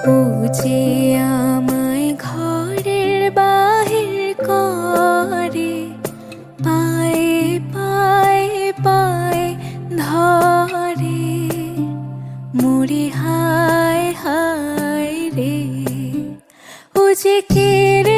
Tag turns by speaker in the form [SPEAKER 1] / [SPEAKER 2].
[SPEAKER 1] ও যে আমায় ঘরের বাহির করে, পায়ে পায়ে পায়ে ধরে, মরি হায় হায় রে। ও যে কে রে